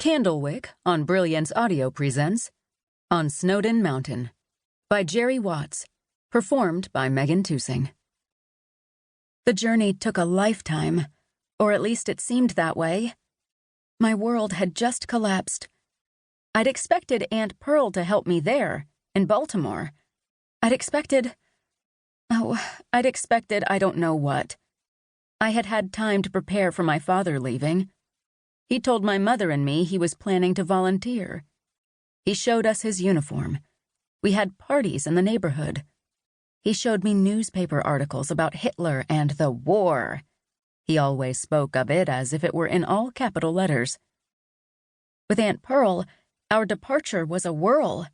Candlewick on Brilliance Audio presents On Snowden Mountain by Jeri Watts, performed by Megan Tusing. The journey took a lifetime, or at least it seemed that way. My world had just collapsed. I'd expected Aunt Pearl to help me there, in Baltimore. I'd expected I don't know what. I had had time to prepare for my father leaving. He told my mother and me he was planning to volunteer. He showed us his uniform. We had parties in the neighborhood. He showed me newspaper articles about Hitler and the war. He always spoke of it as if it were in all capital letters. With Aunt Pearl, our departure was a whirl.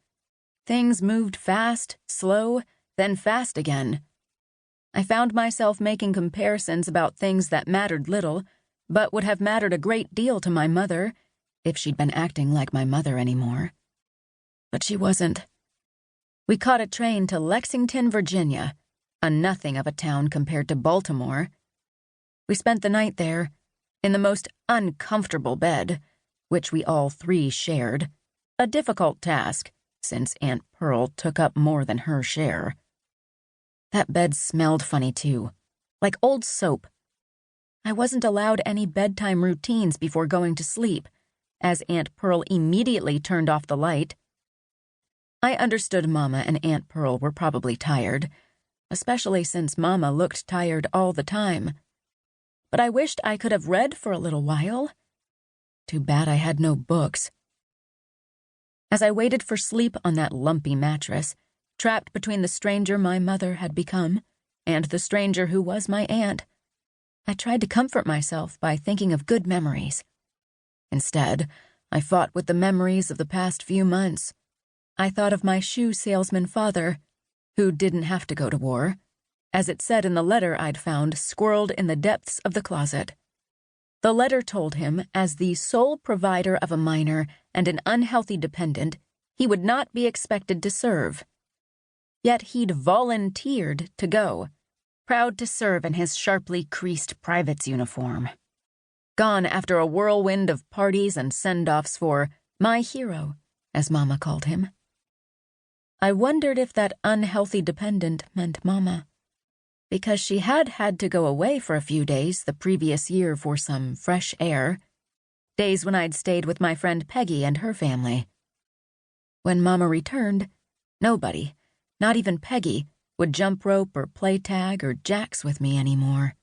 Things moved fast, slow, then fast again. I found myself making comparisons about things that mattered little, but would have mattered a great deal to my mother if she'd been acting like my mother anymore. But she wasn't. We caught a train to Lexington, Virginia, a nothing of a town compared to Baltimore. We spent the night there, in the most uncomfortable bed, which we all three shared, a difficult task, since Aunt Pearl took up more than her share. That bed smelled funny, too, like old soap. I wasn't allowed any bedtime routines before going to sleep, as Aunt Pearl immediately turned off the light. I understood Mama and Aunt Pearl were probably tired, especially since Mama looked tired all the time. But I wished I could have read for a little while. Too bad I had no books. As I waited for sleep on that lumpy mattress, trapped between the stranger my mother had become and the stranger who was my aunt, I tried to comfort myself by thinking of good memories. Instead, I fought with the memories of the past few months. I thought of my shoe salesman father, who didn't have to go to war, as it said in the letter I'd found squirreled in the depths of the closet. The letter told him, as the sole provider of a minor and an unhealthy dependent, he would not be expected to serve. Yet he'd volunteered to go, proud to serve in his sharply creased private's uniform. Gone after a whirlwind of parties and send-offs for my hero, as Mama called him. I wondered if that unhealthy dependent meant Mama, because she had had to go away for a few days the previous year for some fresh air, days when I'd stayed with my friend Peggy and her family. When Mama returned, nobody, not even Peggy, would jump rope or play tag or jacks with me anymore.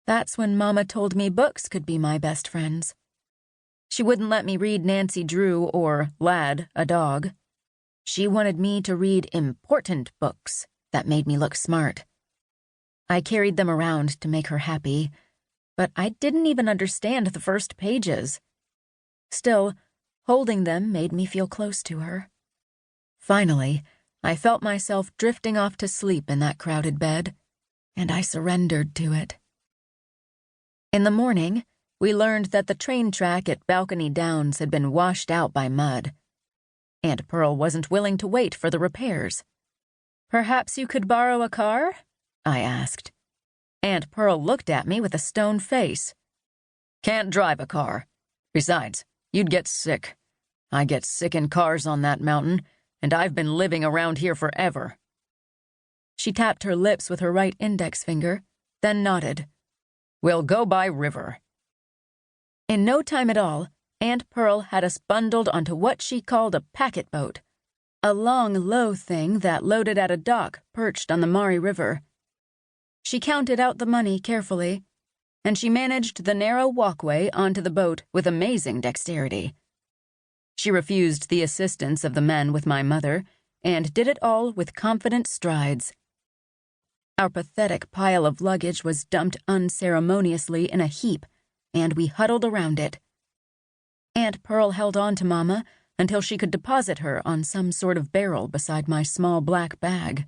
That's when Mama told me books could be my best friends. She wouldn't let me read Nancy Drew or Lad, a Dog. She wanted me to read important books that made me look smart. I carried them around to make her happy, but I didn't even understand the first pages. Still, holding them made me feel close to her. Finally, I felt myself drifting off to sleep in that crowded bed, and I surrendered to it. In the morning, we learned that the train track at Balcony Downs had been washed out by mud. Aunt Pearl wasn't willing to wait for the repairs. "Perhaps you could borrow a car?" I asked. Aunt Pearl looked at me with a stone face. "Can't drive a car. Besides, you'd get sick. I get sick in cars on that mountain, and I've been living around here forever." She tapped her lips with her right index finger, then nodded. "We'll go by river." In no time at all, Aunt Pearl had us bundled onto what she called a packet boat, a long, low thing that loaded at a dock perched on the Maury River. She counted out the money carefully, and she managed the narrow walkway onto the boat with amazing dexterity. She refused the assistance of the men with my mother, and did it all with confident strides. Our pathetic pile of luggage was dumped unceremoniously in a heap, and we huddled around it. Aunt Pearl held on to Mama until she could deposit her on some sort of barrel beside my small black bag.